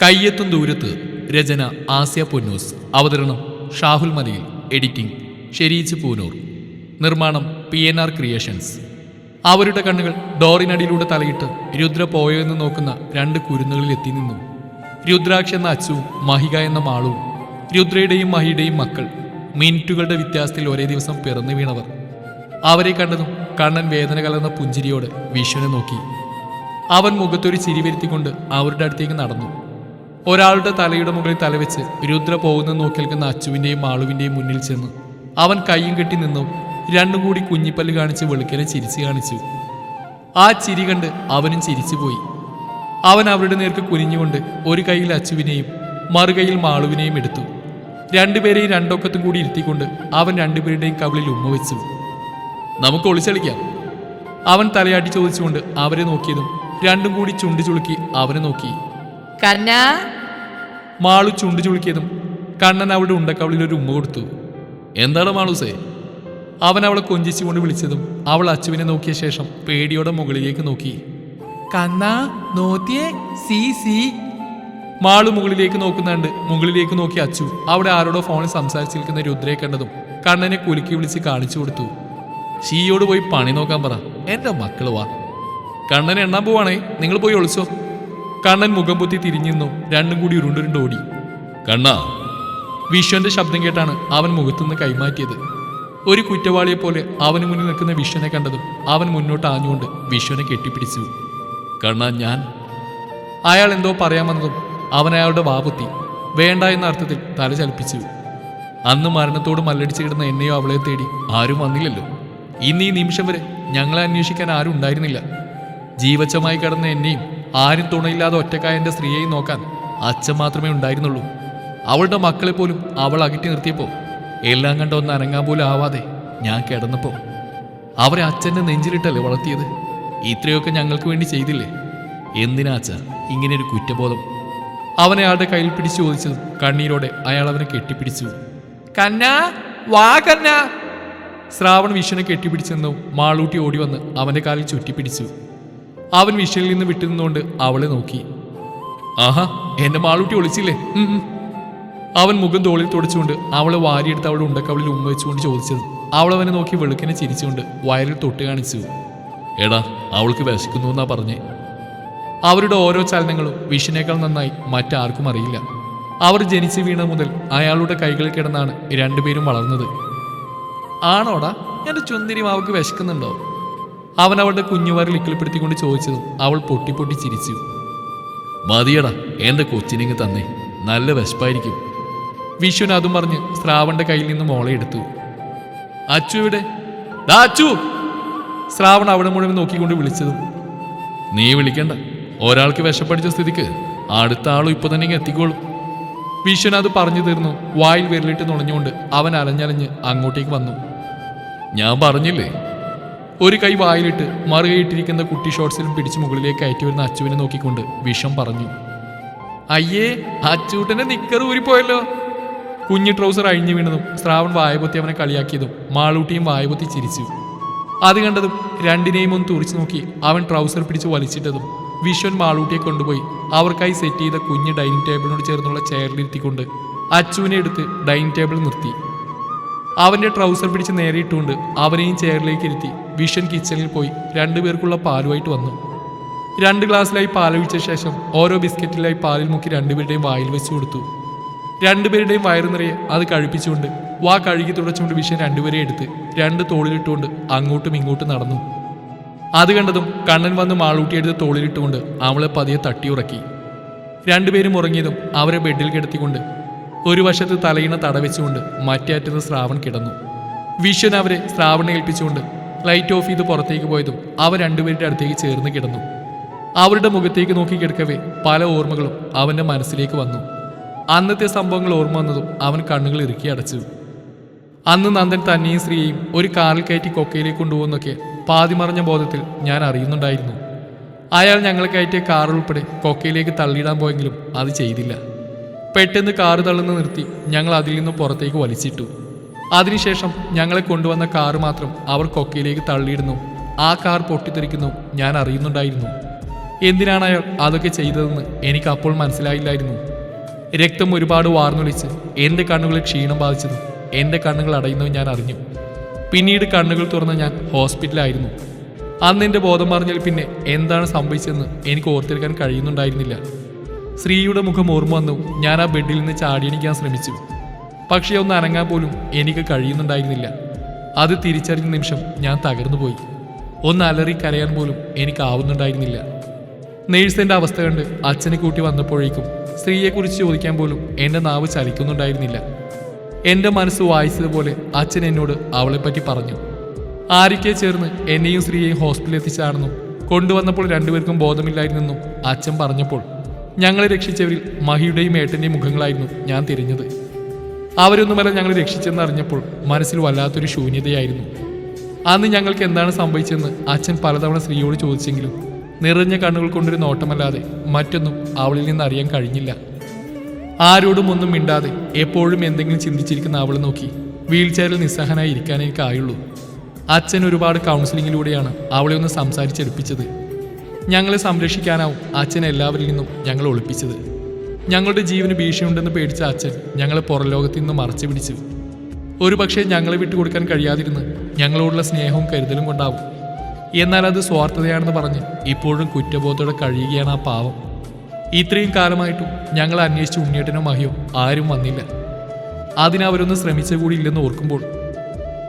കയ്യെത്തും ദൂരത്ത്. രചന ആസിയ പൊന്നൂസ്. അവതരണം ഷാഹുൽ മലയിൽ. എഡിറ്റിംഗ് ഷെരീജ് പൂനൂർ. നിർമ്മാണം PNR ക്രിയേഷൻസ്. അവരുടെ കണ്ണുകൾ ഡോറിനടിയിലൂടെ തലയിട്ട് രുദ്ര പോയോ എന്ന് നോക്കുന്ന രണ്ട് കുരുന്നുകളിൽ എത്തി നിന്നു. രുദ്രാക്ഷ എന്ന അച്ചുവും മഹിക എന്ന മാളുവും. രുദ്രയുടെയും മഹിയുടെയും മക്കൾ. മിനിറ്റുകളുടെ വ്യത്യാസത്തിൽ ഒരേ ദിവസം പിറന്നു വീണവർ. അവരെ കണ്ടതും കണ്ണൻ വേദന കലർന്ന പുഞ്ചിരിയോട് വിഷുവിനെ നോക്കി. അവൻ മുഖത്തൊരു ചിരി വരുത്തിക്കൊണ്ട് അവരുടെ അടുത്തേക്ക് നടന്നു. ഒരാളുടെ തലയുടെ മുകളിൽ തലവെച്ച് രുദ്ര പോകുന്ന നോക്കി നിൽക്കുന്ന അച്ചുവിൻ്റെയും മാളുവിൻ്റെയും മുന്നിൽ ചെന്ന് അവൻ കയ്യും കെട്ടി നിന്നു. രണ്ടും കൂടി കുഞ്ഞിപ്പല്ല് കാണിച്ച് വെളുക്കനെ ചിരിച്ചു കാണിച്ചു. ആ ചിരി കണ്ട് അവനും ചിരിച്ചുപോയി. അവൻ അവരുടെ നേർക്ക് കുനിഞ്ഞുകൊണ്ട് ഒരു കൈയിൽ അച്ചുവിനെയും മറുകൈയിൽ മാളുവിനെയും എടുത്തു. രണ്ടുപേരെയും രണ്ടൊക്കത്തും കൂടി ഇരുത്തിക്കൊണ്ട് അവൻ രണ്ടുപേരുടെയും കവിളിൽ ഉമ്മ വെച്ചു. നമുക്ക് ഒളിച്ചളിക്കാം, അവൻ തലയാട്ടി ചോദിച്ചുകൊണ്ട് അവരെ നോക്കിയതും രണ്ടും കൂടി ചുണ്ടു ചുളുക്കി അവനെ നോക്കി. കണ്ണാ, മാളു ചുണ്ടു ചുളുക്കിയതും കണ്ണൻ അവളുടെ ഉണ്ടക്കവളിൽ ഒരു ഉമ്മ കൊടുത്തു. എന്താണ് മാളൂസേ? അവൻ അവളെ കൊഞ്ചിച്ചുകൊണ്ട് വിളിച്ചതും അവൾ അച്ചുവിനെ നോക്കിയ ശേഷം പേടിയോടെ മുകളിലേക്ക് നോക്കി. കണ്ണാ നോത്തിയേ, സി സി. മാളു മുകളിലേക്ക് നോക്കുന്നുണ്ട്. മുകളിലേക്ക് നോക്കി അച്ചു അവിടെ ആരോടോ ഫോണിൽ സംസാരിച്ചു നിൽക്കുന്ന രുദ്രയെ കണ്ടതും കണ്ണനെ കുലുക്കി വിളിച്ച് കാണിച്ചു കൊടുത്തു. ഷീയോട് പോയി പണി നോക്കാൻ പറ, എൻ്റെ മക്കള് വാ. കണ്ണൻ എണ്ണാൻ പോവാണേ, നിങ്ങൾ പോയി ഒളിച്ചോ. കണ്ണൻ മുഖം പൊത്തി തിരിഞ്ഞിരുന്നു. രണ്ടും കൂടി ഉരുണ്ടുരുണ്ടോടി. കണ്ണാ. വിശ്വന്റെ ശബ്ദം കേട്ടാണ് അവൻ മുഖത്തുനിന്ന് കൈമാറ്റിയത്. ഒരു കുറ്റവാളിയെ പോലെ അവന് മുന്നിൽ നിൽക്കുന്ന വിശ്വനെ കണ്ടതും അവൻ മുന്നോട്ട് ആഞ്ഞുകൊണ്ട് വിശ്വനെ കെട്ടിപ്പിടിച്ചു. കണ്ണാ, ഞാൻ. അയാൾ എന്തോ പറയാമെന്നതും അവൻ അയാളുടെ വാപുത്തി വേണ്ട എന്ന അർത്ഥത്തിൽ തല ചലിപ്പിച്ചു. അന്ന് മരണത്തോട് മല്ലടിച്ച് കിടന്ന എന്നെയോ അവളെ തേടി ആരും വന്നില്ലല്ലോ. ഇന്ന് ഈ നിമിഷം വരെ ഞങ്ങളെ അന്വേഷിക്കാൻ ആരും ഉണ്ടായിരുന്നില്ല. ജീവച്ചമായി കിടന്ന എന്നെയും ആരും തുണയില്ലാതെ ഒറ്റക്കായ എൻ്റെ സ്ത്രീയെയും നോക്കാൻ അച്ഛൻ മാത്രമേ ഉണ്ടായിരുന്നുള്ളൂ. അവളുടെ മക്കളെ പോലും അവൾ അകറ്റി നിർത്തിയപ്പോൾ എല്ലാം കണ്ട ഒന്ന് അനങ്ങാൻ പോലും ആവാതെ ഞാൻ കിടന്നപ്പോൾ അവരെ അച്ഛൻ്റെ നെഞ്ചിലിട്ടല്ലേ വളർത്തിയത്. ഇത്രയൊക്കെ ഞങ്ങൾക്ക് വേണ്ടി ചെയ്തില്ലേ? എന്തിനാ അച്ഛ ഇങ്ങനെയൊരു കുറ്റബോധം? അവൻ അയാളുടെ കയ്യിൽ പിടിച്ചു ചോദിച്ചതും കണ്ണീരോടെ അയാൾ അവനെ കെട്ടിപ്പിടിച്ചു. കന്നാ, വാ കന്നാ. ശ്രാവൺ വിഷുവിനെ കെട്ടിപ്പിടിച്ചെന്നു മാളൂട്ടി ഓടി വന്ന് അവൻ്റെ കാലിൽ ചുറ്റിപ്പിടിച്ചു. അവൻ വിഷയിൽ നിന്ന് വിട്ടുനിന്നുകൊണ്ട് അവളെ നോക്കി. ആഹാ, എന്റെ മാളൂട്ടി ഒളിച്ചില്ലേ? അവൻ മുഖം തോളിൽ തുടച്ചുകൊണ്ട് അവളെ വാരിയെടുത്ത് അവളുടെ ഉണ്ടക്കവളിൽ ഉമ്മ വെച്ചുകൊണ്ട് ചോദിച്ചത് അവൾ അവനെ നോക്കി വെളുക്കിനെ ചിരിച്ചുകൊണ്ട് വയറിൽ തൊട്ട് കാണിച്ചു. എടാ, അവൾക്ക് വിശക്കുന്നു എന്നാ പറഞ്ഞേ. അവരുടെ ഓരോ ചലനങ്ങളും വിഷുവിനേക്കാൾ നന്നായി മറ്റാർക്കും അറിയില്ല. അവർ ജനിച്ചു വീണ മുതൽ അയാളുടെ കൈകളിൽ കിടന്നാണ് രണ്ടുപേരും വളർന്നത്. ആണോടാ, എന്റെ ചുന്തിരി മാവക്ക് വിശക്കുന്നുണ്ടോ? അവൻ അവളുടെ കുഞ്ഞുവാരിൽ ഇക്കിളിപ്പെടുത്തിക്കൊണ്ട് ചോദിച്ചതും അവൾ പൊട്ടി പൊട്ടി ചിരിച്ചു. മതിയടാ, എന്റെ കൊച്ചിനിങ്ങ് തന്നെ, നല്ല വിശപ്പായിരിക്കും. വിഷുവിൻ അതും പറഞ്ഞ് ശ്രാവണിന്റെ കയ്യിൽ നിന്ന് മോളെ എടുത്തു. അച്ചു ഇവിടെ? അച്ചു! ശ്രാവൺ അവിടെ മുഴുവൻ നോക്കിക്കൊണ്ട് വിളിച്ചതും. നീ വിളിക്കണ്ട, ഒരാൾക്ക് വിശപ്പടിച്ച സ്ഥിതിക്ക് അടുത്ത ആളും ഇപ്പൊ തന്നെ ഇങ്ങ് എത്തിക്കോളും. വിഷുവിൻ അത് പറഞ്ഞു തീർന്നു. വായിൽ വിരലിട്ട് നുണഞ്ഞുകൊണ്ട് അവൻ അലഞ്ഞലഞ്ഞ് അങ്ങോട്ടേക്ക് വന്നു. ഞാൻ പറഞ്ഞില്ലേ? ഒരു കൈ വായിലിട്ട് മറുകൈയിട്ടിരിക്കുന്ന കുട്ടി ഷോർട്സിലും പിടിച്ച് മുകളിലേക്ക് കയറ്റി വരുന്ന അച്ചുവിനെ നോക്കിക്കൊണ്ട് വിഷം പറഞ്ഞു. അയ്യേ, അച്ചൂട്ടന്റെ നിക്കർ ഊരിപ്പോയല്ലോ. കുഞ്ഞു ട്രൗസർ അഴിഞ്ഞു വീണതും ശ്രാവൺ വായപൊത്തി അവനെ കളിയാക്കിയതും മാളൂട്ടിയും വായപൊത്തി ചിരിച്ചു. അത് കണ്ടതും രണ്ടിനെയും ഒന്ന് തുറിച്ചു നോക്കി അവൻ ട്രൗസർ പിടിച്ച് വലിച്ചിട്ടതും വിശ്വൻ മാളൂട്ടിയെ കൊണ്ടുപോയി അവർക്കായി സെറ്റ് ചെയ്ത കുഞ്ഞ് ഡൈനിങ് ടേബിളിനോട് ചേർന്നുള്ള ചെയറിലിരുത്തിക്കൊണ്ട് അച്ചുവിനെ എടുത്ത് ഡൈനിങ് ടേബിൾ നിർത്തി. അവന്റെ ട്രൗസർ പിടിച്ച് നേരെ ഇട്ടുകൊണ്ട് അവനെയും ചെയറിലേക്ക് ഇരുത്തി വിഷൻ കിച്ചണിൽ പോയി രണ്ടുപേർക്കുള്ള പാലുമായിട്ട് വന്നു. 2 ഗ്ലാസ്സിലായി പാലൊഴിച്ച ശേഷം ഓരോ ബിസ്ക്കറ്റിലായി പാലിൽ മുക്കി രണ്ടുപേരുടെയും വായിൽ വെച്ചു കൊടുത്തു. രണ്ടുപേരുടെയും വയറു നിറയെ അത് കഴിപ്പിച്ചുകൊണ്ട് വാ കഴുകി തുടച്ചുകൊണ്ട് വിഷൻ രണ്ടുപേരെ എടുത്ത് 2 തോളിലിട്ടുകൊണ്ട് അങ്ങോട്ടും ഇങ്ങോട്ടും നടന്നു. അത് കണ്ടതും കണ്ണൻ വന്ന് മാളൂട്ടിയെടുത്ത് തോളിലിട്ടുകൊണ്ട് അവളെ പതിയെ തട്ടിയുറക്കി. രണ്ടുപേരും ഉറങ്ങിയതും അവരെ ബെഡിൽ കിടത്തിക്കൊണ്ട് ഒരു വശത്ത് തലയിണ തടവെച്ചുകൊണ്ട് മറ്റേ അറ്റത്ത് ശ്രാവൺ കിടന്നു. വിഷൻ അവരെ ശ്രാവണെ ഏൽപ്പിച്ചുകൊണ്ട് ലൈറ്റ് ഓഫ് ചെയ്ത് പുറത്തേക്ക് പോയതും അവർ രണ്ടുപേരുടെ അടുത്തേക്ക് ചേർന്ന് കിടന്നു. അവരുടെ മുഖത്തേക്ക് നോക്കി കിടക്കവേ പല ഓർമ്മകളും അവൻ്റെ മനസ്സിലേക്ക് വന്നു. അന്നത്തെ സംഭവങ്ങൾ ഓർമ്മ വന്നതും അവൻ കണ്ണുകൾ ഇറുക്കി അടച്ചു. അന്ന് നന്ദൻ തന്നെയും സ്ത്രീയെയും ഒരു കാറിൽ കയറ്റി കൊക്കയിലേക്ക് കൊണ്ടുപോകുന്നൊക്കെ പാതിമറഞ്ഞ ബോധത്തിൽ ഞാൻ അറിയുന്നുണ്ടായിരുന്നു. അയാൾ ഞങ്ങളെ കയറ്റിയ കാർ ഉൾപ്പെടെ കൊക്കയിലേക്ക് തള്ളിയിടാൻ പോയെങ്കിലും അത് ചെയ്തില്ല. പെട്ടെന്ന് കാറ് തള്ളുന്ന നിർത്തി ഞങ്ങൾ അതിൽ നിന്ന് പുറത്തേക്ക് വലിച്ചിട്ടു. അതിനുശേഷം ഞങ്ങളെ കൊണ്ടുവന്ന കാറ് മാത്രം അവർ കൊക്കയിലേക്ക് തള്ളിയിടുന്നു. ആ കാർ പൊട്ടിത്തെറിക്കുന്നു ഞാൻ അറിയുന്നുണ്ടായിരുന്നു. എന്തിനാണ് അയാൾ അതൊക്കെ ചെയ്തതെന്ന് എനിക്ക് അപ്പോൾ മനസ്സിലായില്ലായിരുന്നു. രക്തം ഒരുപാട് വാർന്നൊലിച്ച് എൻ്റെ കണ്ണുകളിൽ ക്ഷീണം ബാധിച്ചതും എൻ്റെ കണ്ണുകൾ അടയുന്നതും ഞാൻ അറിഞ്ഞു. പിന്നീട് കണ്ണുകൾ തുറന്ന ഞാൻ ഹോസ്പിറ്റലായിരുന്നു. അന്ന് എൻ്റെ ബോധം പറഞ്ഞാൽ പിന്നെ എന്താണ് സംഭവിച്ചതെന്ന് എനിക്ക് ഓർത്തെടുക്കാൻ കഴിയുന്നുണ്ടായിരുന്നില്ല. ശ്രീയുടെ മുഖം ഓർമ്മ വന്നു. ഞാൻ ആ ബെഡിൽ നിന്ന് ചാടിയണിക്കാൻ ശ്രമിച്ചു. പക്ഷേ ഒന്ന് അനങ്ങാൻ പോലും എനിക്ക് കഴിയുന്നുണ്ടായിരുന്നില്ല. അത് തിരിച്ചറിഞ്ഞ നിമിഷം ഞാൻ തകർന്നുപോയി. ഒന്ന് അലറി കരയാൻ പോലും എനിക്കാവുന്നുണ്ടായിരുന്നില്ല. നേഴ്സിൻ്റെ അവസ്ഥ കണ്ട് അച്ഛനെ കൂട്ടി വന്നപ്പോഴേക്കും സ്ത്രീയെക്കുറിച്ച് ചോദിക്കാൻ പോലും എൻ്റെ നാവ് ചലിക്കുന്നുണ്ടായിരുന്നില്ല. എൻ്റെ മനസ്സ് വായിച്ചതുപോലെ അച്ഛൻ എന്നോട് അവളെപ്പറ്റി പറഞ്ഞു. ആരൊക്കെ ചേർന്ന് എന്നെയും സ്ത്രീയെയും ഹോസ്പിറ്റലിൽ എത്തിച്ചാണെന്നും കൊണ്ടുവന്നപ്പോൾ രണ്ടുപേർക്കും ബോധമില്ലായിരുന്നെന്നും അച്ഛൻ പറഞ്ഞപ്പോൾ ഞങ്ങളെ രക്ഷിച്ചവരിൽ മഹിയുടെയും ഏട്ടൻ്റെയും മുഖങ്ങളായിരുന്നു ഞാൻ തിരിഞ്ഞത്. അവരൊന്നുമല്ല ഞങ്ങൾ രക്ഷിച്ചെന്ന് അറിഞ്ഞപ്പോൾ മനസ്സിൽ വല്ലാത്തൊരു ശൂന്യതയായിരുന്നു. അന്ന് ഞങ്ങൾക്ക് എന്താണ് സംഭവിച്ചതെന്ന് അച്ഛൻ പലതവണ സ്ത്രീയോട് ചോദിച്ചെങ്കിലും നിറഞ്ഞ കണ്ണുകൾ കൊണ്ടൊരു നോട്ടമല്ലാതെ മറ്റൊന്നും അവളിൽ നിന്ന് അറിയാൻ കഴിഞ്ഞില്ല. ആരോടും ഒന്നും മിണ്ടാതെ എപ്പോഴും എന്തെങ്കിലും ചിന്തിച്ചിരിക്കുന്ന അവളെ നോക്കി വീൽ ചെയറിൽ നിസ്സഹനായി ഇരിക്കാൻ എനിക്കായുള്ളൂ. അച്ഛൻ ഒരുപാട് കൗൺസിലിങ്ങിലൂടെയാണ് അവളെ ഒന്ന് സംസാരിച്ചെടുപ്പിച്ചത്. ഞങ്ങളെ സംരക്ഷിക്കാനാവും അച്ഛൻ എല്ലാവരിൽ നിന്നും ഞങ്ങളെ ഒളിപ്പിച്ചത്. ഞങ്ങളുടെ ജീവന് ഭീഷണിയുണ്ടെന്ന് പേടിച്ച അച്ഛൻ ഞങ്ങളെ പുറം ലോകത്തിൽ നിന്ന് മറച്ചു പിടിച്ചു. ഒരു പക്ഷേ ഞങ്ങളെ വിട്ടുകൊടുക്കാൻ കഴിയാതിരുന്ന് ഞങ്ങളോടുള്ള സ്നേഹവും കരുതലും കൊണ്ടാവും. എന്നാൽ അത് സ്വാർത്ഥതയാണെന്ന് പറഞ്ഞ് ഇപ്പോഴും കുറ്റബോധത്തോടെ കഴിയുകയാണ് ആ പാവം. ഇത്രയും കാലമായിട്ടും ഞങ്ങൾ അന്വേഷിച്ച ഉണ്ണിയേട്ടനോ മഹിയോ ആരും വന്നില്ല. അതിനവരൊന്നും ശ്രമിച്ച കൂടി ഇല്ലെന്ന് ഓർക്കുമ്പോൾ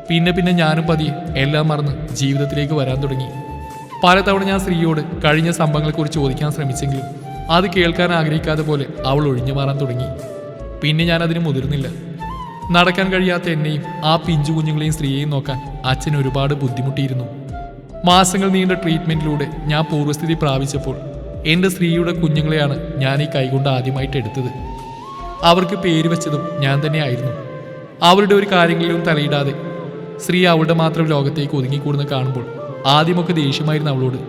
പിന്നെ ഞാനും പതിയെ എല്ലാം മറന്ന് ജീവിതത്തിലേക്ക് വരാൻ തുടങ്ങി. പലതവണ ഞാൻ സ്ത്രീയോട് കഴിഞ്ഞ സംഭവങ്ങളെക്കുറിച്ച് ചോദിക്കാൻ ശ്രമിച്ചെങ്കിലും അത് കേൾക്കാൻ ആഗ്രഹിക്കാതെ പോലെ അവൾ ഒഴിഞ്ഞു മാറാൻ തുടങ്ങി. പിന്നെ ഞാൻ അതിന് മുതിർന്നില്ല. നടക്കാൻ കഴിയാത്ത എന്നെയും ആ പിഞ്ചു കുഞ്ഞുങ്ങളെയും സ്ത്രീയെയും നോക്കാൻ അച്ഛൻ ഒരുപാട് ബുദ്ധിമുട്ടിയിരുന്നു. മാസങ്ങൾ നീണ്ട ട്രീറ്റ്മെന്റിലൂടെ ഞാൻ പൂർവ്വസ്ഥിതി പ്രാപിച്ചപ്പോൾ എൻ്റെ സ്ത്രീയുടെ കുഞ്ഞുങ്ങളെയാണ് ഞാൻ ഈ കൈകൊണ്ട് ആദ്യമായിട്ട് എടുത്തത്. അവർക്ക് പേര് വെച്ചതും ഞാൻ തന്നെയായിരുന്നു. അവരുടെ ഒരു കാര്യങ്ങളിലും തലയിടാതെ സ്ത്രീ അവളുടെ മാത്രം ലോകത്തേക്ക് ഒതുങ്ങിക്കൂടുന്ന കാണുമ്പോൾ ആദ്യമൊക്കെ ദേഷ്യമായിരുന്നു അവളോട്.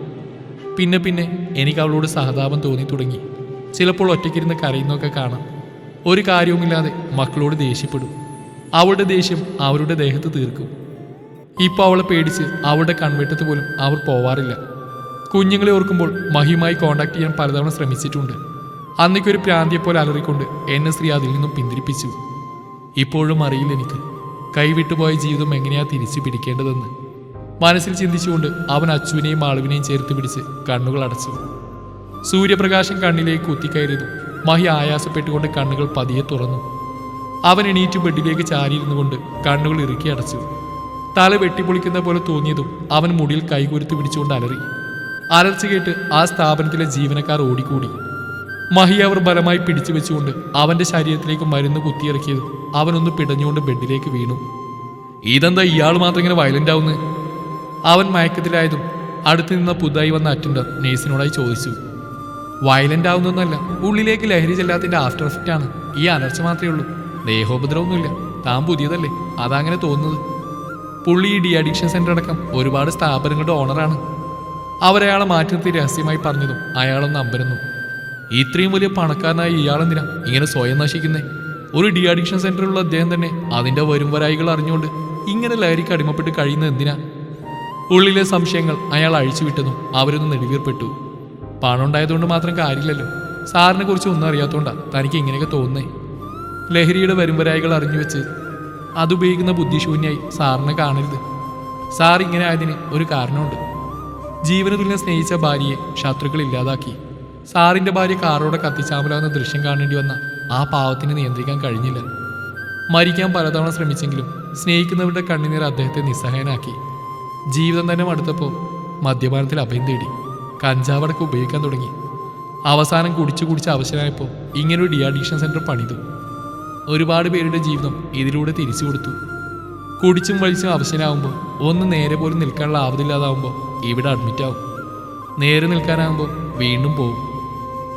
പിന്നെ എനിക്ക് അവളോട് സഹതാപം തോന്നി തുടങ്ങി. ചിലപ്പോൾ ഒറ്റയ്ക്കിരുന്ന് കരയുന്നൊക്കെ കാണാം. ഒരു കാര്യവുമില്ലാതെ മക്കളോട് ദേഷ്യപ്പെടും. അവളുടെ ദേഷ്യം അവരുടെ ദേഹത്ത് തീർക്കും. ഇപ്പോൾ അവളെ പേടിച്ച് അവളുടെ കൺവെട്ടത്ത് പോലും അവർ പോവാറില്ല. കുഞ്ഞുങ്ങളെ ഓർക്കുമ്പോൾ മഹിയുമായി കോണ്ടാക്ട് ചെയ്യാൻ പലതവണ ശ്രമിച്ചിട്ടുണ്ട്. അന്നേക്കൊരു പ്രാന്തിയെപ്പോലെ അലറിക്കൊണ്ട് എന്നെ സ്ത്രീ അതിൽ നിന്നും പിന്തിരിപ്പിച്ചു. ഇപ്പോഴും അറിയില്ല എനിക്ക് കൈവിട്ടുപോയ ജീവിതം എങ്ങനെയാ തിരിച്ചു പിടിക്കേണ്ടതെന്ന്. മനസ്സിൽ ചിന്തിച്ചുകൊണ്ട് അവൻ അച്ചുവിനെയും മാളുവിനെയും ചേർത്ത് പിടിച്ച് കണ്ണുകൾ അടച്ചു. സൂര്യപ്രകാശം കണ്ണിലേക്ക് കുത്തിക്കയറിയതും മഹി ആയാസപ്പെട്ടുകൊണ്ട് കണ്ണുകൾ പതിയെ തുറന്നു. അവൻ എണീറ്റ് ബെഡിലേക്ക് ചാരിയിരുന്നു കൊണ്ട് കണ്ണുകൾ ഇറുക്കി അടച്ചു. തല വെട്ടിപ്പൊളിക്കുന്ന പോലെ തോന്നിയതും അവൻ മുടിയിൽ കൈകുരുത്ത് പിടിച്ചുകൊണ്ട് അലറി. അലർച്ച കേട്ട് ആ സ്ഥാപനത്തിലെ ജീവനക്കാർ ഓടിക്കൂടി. മഹി അവർ ബലമായി പിടിച്ചു വെച്ചുകൊണ്ട് അവന്റെ ശരീരത്തിലേക്ക് മരുന്ന് കുത്തിയിറക്കിയതും അവനൊന്ന് പിടഞ്ഞുകൊണ്ട് ബെഡിലേക്ക് വീണു. ഇതെന്താ ഇയാൾ മാത്രം ഇങ്ങനെ വയലന്റ് ആവുന്നത്? അവൻ മയക്കത്തിലായതും അടുത്ത് നിന്ന പുതുതായി വന്ന അറ്റൻഡർ നേഴ്സിനോടായി ചോദിച്ചു. വയലന്റ് ആവുന്നൊന്നല്ല, ഉള്ളിലേക്ക് ലഹരി ചെല്ലാത്തതിന്റെ ആഫ്റ്റർ എഫക്റ്റ് ആണ്. ഈ അലർച്ച മാത്രമേ ഉള്ളൂ, ദേഹോപദ്രവമൊന്നുമില്ല. താൻ പുതിയതല്ലേ, അതങ്ങനെ തോന്നുന്നത്. പുള്ളി ഈ ഡി അഡിക്ഷൻ സെന്റർ അടക്കം ഒരുപാട് സ്ഥാപനങ്ങളുടെ ഓണറാണ്. അവരയാളെ മാറ്റി നിർത്തി രഹസ്യമായി പറഞ്ഞതും അയാളൊന്ന് അമ്പരന്നു. ഇത്രയും വലിയ പണക്കാരനായ ഇയാളെന്തിനാ ഇങ്ങനെ സ്വയം നശിക്കുന്നേ? ഒരു ഡി അഡിക്ഷൻ സെന്ററിലുള്ള അദ്ദേഹം തന്നെ അതിന്റെ വരുംവരായികൾ അറിഞ്ഞുകൊണ്ട് ഇങ്ങനെ ലഹരിക്ക് അടിമപ്പെട്ട് കഴിയുന്നത് എന്തിനാ? ഉള്ളിലെ സംശയങ്ങൾ അയാൾ അഴിച്ചുവിട്ടതും അവരൊന്ന് നെടുവീർപ്പെട്ടു. പണം ഉണ്ടായതുകൊണ്ട് മാത്രം കാര്യമില്ലല്ലോ. സാറിനെ കുറിച്ച് ഒന്നും അറിയാത്തതുകൊണ്ടാ തനിക്ക് ഇങ്ങനെയൊക്കെ തോന്നുന്നേ. ലഹരിയുടെ വരുംവരായികൾ അറിഞ്ഞു വെച്ച് അതുപയോഗിക്കുന്ന ബുദ്ധിശൂന്യായി സാറിനെ കാണരുത്. സാർ ഇങ്ങനെ ആയതിന് ഒരു കാരണമുണ്ട്. ജീവന തുല്യം സ്നേഹിച്ച ഭാര്യയെ ശത്രുക്കൾ ഇല്ലാതാക്കി. സാറിന്റെ ഭാര്യ കാറോടെ കത്തിച്ചാമലാവുന്ന ദൃശ്യം കാണേണ്ടി വന്ന ആ പാവത്തിന് നിയന്ത്രിക്കാൻ കഴിഞ്ഞില്ല. മരിക്കാൻ പലതവണ ശ്രമിച്ചെങ്കിലും സ്നേഹിക്കുന്നവരുടെ കണ്ണുനീർ അദ്ദേഹത്തെ നിസ്സഹായനാക്കി. ജീവിതം തന്നെ മടുത്തപ്പോൾ മദ്യപാനത്തിൽ അഭയം തേടി കഞ്ചാവടക്ക് ഉപയോഗിക്കാൻ തുടങ്ങി. അവസാനം കുടിച്ച് അവശനായപ്പോൾ ഇങ്ങനൊരു ഡി അഡിക്ഷൻ സെന്റർ പണിതു. ഒരുപാട് പേരുടെ ജീവിതം ഇതിലൂടെ തിരിച്ചു കൊടുത്തു. കുടിച്ചും വലിച്ചും അവശനാവുമ്പോൾ ഒന്ന് നേരെ പോലും നിൽക്കാനുള്ള ആവതില്ലാതാവുമ്പോൾ ഇവിടെ അഡ്മിറ്റാവും. നേരെ നിൽക്കാനാകുമ്പോൾ വീണ്ടും പോവും.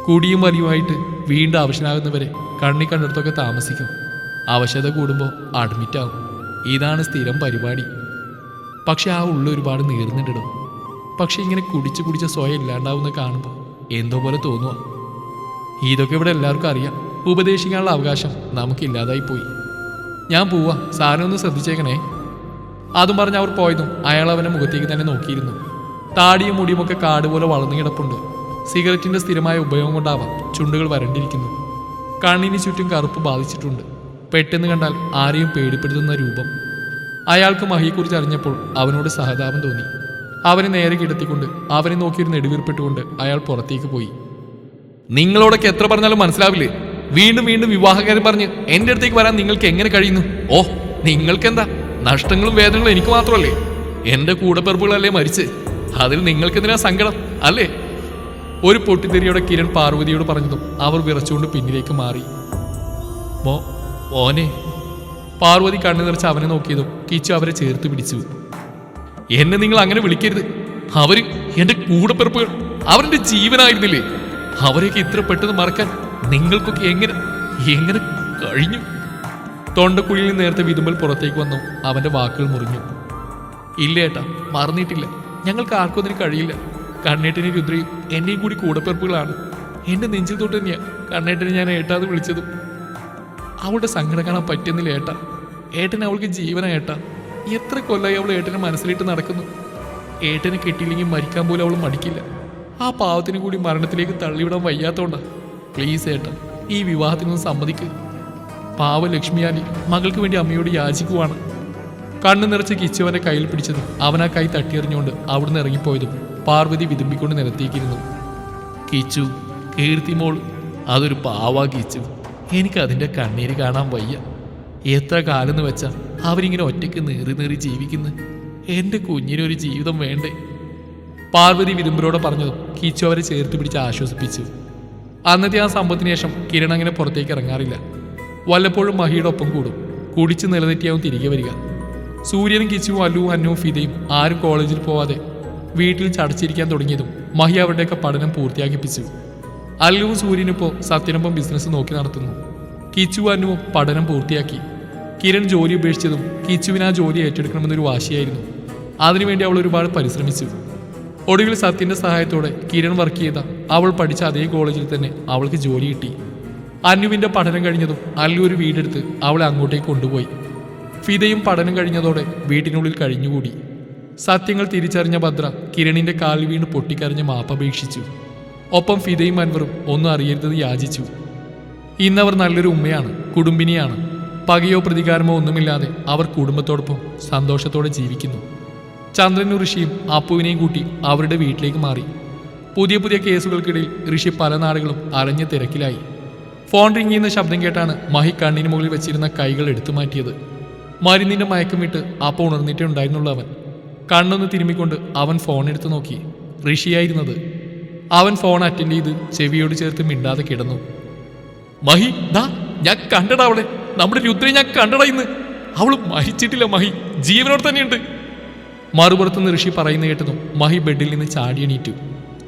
കുടിയും വലിയുമായിട്ട് വീണ്ടും അവശനാകുന്നവരെ കണ്ണി കണ്ടിടത്തൊക്കെ താമസിക്കും. അവശത കൂടുമ്പോൾ അഡ്മിറ്റാവും. ഇതാണ് സ്ഥിരം പരിപാടി. പക്ഷെ ആ ഉള്ള ഒരുപാട് നീർന്നിട്ടിടും. പക്ഷെ ഇങ്ങനെ കുടിച്ച് സ്വയം ഇല്ലാണ്ടാവുന്ന കാണുമ്പോൾ എന്തോ പോലെ തോന്നുക. ഇതൊക്കെ ഇവിടെ എല്ലാവർക്കും അറിയാം. ഉപദേശിക്കാനുള്ള അവകാശം നമുക്കില്ലാതായി പോയി. ഞാൻ പോവാ, സാറിനൊന്ന് ശ്രദ്ധിച്ചേക്കണേ. അതും പറഞ്ഞ് അവർ പോയതും അയാൾ അവൻ്റെ മുഖത്തേക്ക് തന്നെ നോക്കിയിരുന്നു. താടിയും മുടിയുമൊക്കെ കാട് പോലെ വളർന്നു കിടപ്പുണ്ട്. സിഗരറ്റിന്റെ സ്ഥിരമായ ഉപയോഗം കൊണ്ടാവാം ചുണ്ടുകൾ വരണ്ടിരിക്കുന്നു. കണ്ണിന് ചുറ്റും കറുപ്പ് ബാധിച്ചിട്ടുണ്ട്. പെട്ടെന്ന് കണ്ടാൽ ആരെയും പേടിപ്പെടുത്തുന്ന രൂപം. അയാൾക്ക് മഹിയെക്കുറിച്ച് അറിഞ്ഞപ്പോൾ അവനോട് സഹതാപം തോന്നി. അവനെ നേരെ കിടത്തിക്കൊണ്ട് അവനെ നോക്കിയൊരു നെടുവീർപ്പെട്ടുകൊണ്ട് അയാൾ പുറത്തേക്ക് പോയി. നിങ്ങളോടൊക്കെ എത്ര പറഞ്ഞാലും മനസ്സിലാവില്ലേ? വീണ്ടും വീണ്ടും വിവാഹകാര്യം പറഞ്ഞ് എൻ്റെ അടുത്തേക്ക് വരാൻ നിങ്ങൾക്ക് എങ്ങനെ കഴിയുന്നു? ഓ, നിങ്ങൾക്കെന്താ? നഷ്ടങ്ങളും വേദനകളും എനിക്ക് മാത്രമല്ലേ? എൻ്റെ കൂടപ്പിറപ്പുകളല്ലേ മരിച്ച്. അതിൽ നിങ്ങൾക്കെന്തിനാ സങ്കടം അല്ലേ? ഒരു പൊട്ടിത്തെറിയോടെ കിരൺ പാർവതിയോട് പറഞ്ഞതും അവർ വിറച്ചുകൊണ്ട് പിന്നിലേക്ക് മാറി. മോനെ. പാർവതി കണ്ണു നിറച്ച് അവനെ നോക്കിയതും കിച്ചു അവരെ ചേർത്ത് പിടിച്ചു. എന്നെ നിങ്ങൾ അങ്ങനെ വിളിക്കരുത്. അവര് എന്റെ കൂടപ്പിറപ്പുകൾ, അവരുടെ ജീവനായിരുന്നില്ലേ? അവരെയൊക്കെ ഇത്ര പെട്ടെന്ന് മറക്കാൻ നിങ്ങൾക്കൊക്കെ എങ്ങനെ എങ്ങനെ കഴിഞ്ഞു? തൊണ്ടക്കുഴിയിൽ നേരത്തെ വിതുമ്പൽ പുറത്തേക്ക് വന്നു. അവന്റെ വാക്കുകൾ മുറിഞ്ഞു. ഇല്ല ഏട്ടാ, മറന്നിട്ടില്ല. ഞങ്ങൾക്ക് ആർക്കും അതിന് കഴിയില്ല. കണ്ണേട്ടനെ രുദ്രയും എന്നെയും കൂടി കൂടപ്പിറപ്പുകളാണ്. എന്റെ നെഞ്ചിൽ തൊട്ട് തന്നെയാ കണ്ണേട്ടനെ ഞാൻ ഏട്ടാന്ന് വിളിച്ചതും. അവളുടെ സങ്കടം കാണാൻ പറ്റുന്നില്ല ഏട്ടാ. ഏട്ടൻ അവൾക്ക് ജീവനാ ഏട്ടാ. എത്ര കൊല്ലായി അവൾ ഏട്ടനെ മനസ്സിലിട്ട് നടക്കുന്നു. ഏട്ടനെ കെട്ടിയില്ലെങ്കിൽ മരിക്കാൻ പോലും അവൾ മടിക്കില്ല. ആ പാവത്തിന് കൂടി മരണത്തിലേക്ക് തള്ളിവിടാൻ വയ്യാത്തോണ്ടാ. പ്ലീസ് ഏട്ടാ, ഈ വിവാഹത്തിനൊന്ന് സമ്മതിക്ക്. പാവ ലക്ഷ്മിയാലി മകൾക്ക് വേണ്ടി അമ്മയോട് യാചിക്കുവാണ്. കണ്ണു നിറച്ച് കിച്ചു അവന്റെ കയ്യിൽ പിടിച്ചതും അവൻ ആ കൈ തട്ടിയെറിഞ്ഞുകൊണ്ട് അവിടുന്ന് ഇറങ്ങിപ്പോയതും പാർവതി വിതുമ്പിക്കൊണ്ട് നിരത്തിയിരിക്കുന്നു. കിച്ചു, കീർത്തിമോൾ, അതൊരു പാവാ കിച്ചു. എനിക്കതിൻ്റെ കണ്ണീര് കാണാൻ വയ്യ. എത്ര കാലെന്ന് വെച്ചാൽ അവരിങ്ങനെ ഒറ്റയ്ക്ക് നേറി ജീവിക്കുന്നു. എൻ്റെ കുഞ്ഞിനൊരു ജീവിതം വേണ്ടേ? പാർവതി വിതുമ്പരോടെ പറഞ്ഞതും കിച്ചു അവരെ ചേർത്ത് പിടിച്ച് ആശ്വസിപ്പിച്ചു. അന്നത്തെ ആ സംഭവത്തിന് ശേഷം കിരൺ അങ്ങനെ പുറത്തേക്ക് ഇറങ്ങാറില്ല. വല്ലപ്പോഴും മഹിയുടെ ഒപ്പം കൂടും. കുടിച്ച് നിലതെറ്റിയാവും തിരികെ വരിക. സൂര്യനും കിച്ചുവും അല്ലുവും അന്നുവും ഫിദയും ആരും കോളേജിൽ പോവാതെ വീട്ടിൽ ചടച്ചിരിക്കാൻ തുടങ്ങിയതും മഹി അവരുടെയൊക്കെ പഠനം പൂർത്തിയാക്കിപ്പിച്ചു. അല്ലുവും സൂര്യനിപ്പോൾ സത്യനൊപ്പം ബിസിനസ് നോക്കി നടത്തുന്നു. കിച്ചുവും അന്നുവും പഠനം പൂർത്തിയാക്കി. കിരൺ ജോലി ഉപേക്ഷിച്ചതും കിച്ചുവിന് ആ ജോലി ഏറ്റെടുക്കണമെന്നൊരു വാശിയായിരുന്നു. അതിനുവേണ്ടി അവൾ ഒരുപാട് പരിശ്രമിച്ചു. ഒടുവിൽ സത്യന്റെ സഹായത്തോടെ കിരൺ വർക്ക് ചെയ്ത അവൾ പഠിച്ച അതേ കോളേജിൽ തന്നെ അവൾക്ക് ജോലി കിട്ടി. അന്നുവിന്റെ പഠനം കഴിഞ്ഞതും അല്ലു ഒരു വീടെടുത്ത് അവളെ അങ്ങോട്ടേക്ക് കൊണ്ടുപോയി. ഫിദയും പഠനം കഴിഞ്ഞതോടെ വീട്ടിനുള്ളിൽ കഴിഞ്ഞുകൂടി. സത്യങ്ങൾ തിരിച്ചറിഞ്ഞ ഭദ്ര കിരണിന്റെ കാലിൽ വീണ് പൊട്ടിക്കരഞ്ഞ് മാപ്പപേക്ഷിച്ചു. ഒപ്പം ഫിദയും അൻവറും ഒന്നും അറിയരുതെന്ന് യാചിച്ചു. ഇന്നവർ നല്ലൊരു ഉമ്മയാണ്, കുടുംബിനിയാണ്. പകയോ പ്രതികാരമോ ഒന്നുമില്ലാതെ അവർ കുടുംബത്തോടൊപ്പം സന്തോഷത്തോടെ ജീവിക്കുന്നു. ചന്ദ്രനും ഋഷിയും അപ്പുവിനെയും കൂട്ടി അവരുടെ വീട്ടിലേക്ക് മാറി. പുതിയ പുതിയ കേസുകൾക്കിടയിൽ ഋഷി പല നാടുകളും അലഞ്ഞ തിരക്കിലായി. ഫോൺ റിങ് ചെയ്യുന്ന ശബ്ദം കേട്ടാണ് മഹി കണ്ണിന് മുകളിൽ വെച്ചിരുന്ന കൈകൾ എടുത്തു മാറ്റിയത്. മരുന്നിന്റെ മയക്കം വിട്ട് അപ്പോൾ ഉണർന്നിട്ടേ ഉണ്ടായിരുന്നുള്ളൂ അവൻ. കണ്ണൊന്ന് തിരുമ്മിക്കൊണ്ട് അവൻ ഫോൺ എടുത്തു നോക്കി. ഋഷിയായിരുന്നത്. അവൻ ഫോൺ അറ്റൻഡ് ചെയ്ത് ചെവിയോട് ചേർത്ത് മിണ്ടാതെ കിടന്നു. മഹി, ദാ ഞാൻ കണ്ടടാ അവളെ. നമ്മുടെ രുദ്രയെ ഞാൻ കണ്ടടാ ഇന്ന്. അവള് മരിച്ചിട്ടില്ല മഹി, ജീവനോട് തന്നെയുണ്ട്. മറുപുറത്തുനിന്ന് ഋഷി പറയുന്ന കേട്ടതും മഹി ബെഡിൽ നിന്ന് ചാടിയണീറ്റു.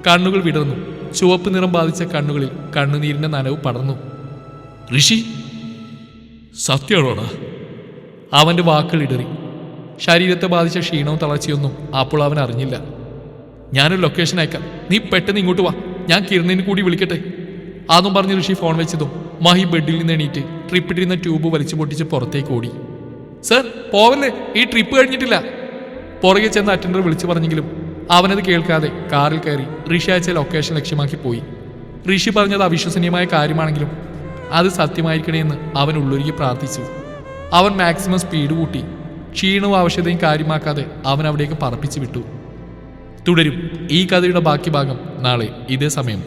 കണ്ണുകൾ വിടർന്നു. ചുവപ്പ് നിറം ബാധിച്ച കണ്ണുകളിൽ കണ്ണുനീരിന്റെ നനവ് പടർന്നു. ഋഷി, സത്യമാണോടാ? അവന്റെ വാക്കുകൾ ഇടറി. ശരീരത്തെ ബാധിച്ച ക്ഷീണവും തളർച്ചയൊന്നും അപ്പോൾ അവൻ അറിഞ്ഞില്ല. ഞാനൊരു ലൊക്കേഷൻ അയക്കാം, നീ പെട്ടെന്ന് ഇങ്ങോട്ട് വാ, ഞാൻ കിരണിനെ കൂടി വിളിക്കട്ടെ. അതും പറഞ്ഞ് ഋഷി ഫോൺ വെച്ചതും മഹി ബെഡിൽ നിന്ന് എണീറ്റ് ട്രിപ്പിട്ടിരുന്ന ട്യൂബ് വലിച്ചു പൊട്ടിച്ച് പുറത്തേക്ക് ഓടി. സർ, പോവല്ലേ, ഈ ട്രിപ്പ് കഴിഞ്ഞിട്ടില്ല. പുറകെ ചെന്ന് അറ്റൻഡർ വിളിച്ചു പറഞ്ഞെങ്കിലും അവനത് കേൾക്കാതെ കാറിൽ കയറി ഋഷി അയച്ച ലൊക്കേഷൻ ലക്ഷ്യമാക്കി പോയി. ഋഷി പറഞ്ഞത് അവിശ്വസനീയമായ കാര്യമാണെങ്കിലും അത് സത്യമായിരിക്കണേന്ന് അവൻ ഉള്ളൊരുക്കി പ്രാർത്ഥിച്ചു. അവൻ മാക്സിമം സ്പീഡ് കൂട്ടി. ക്ഷീണവും ആവശ്യതയും കാര്യമാക്കാതെ അവൻ അവിടേക്ക് പറപ്പിച്ചു വിട്ടു. തുടരും ഈ കഥയുടെ ബാക്കി ഭാഗം നാളെ ഇതേ സമയം.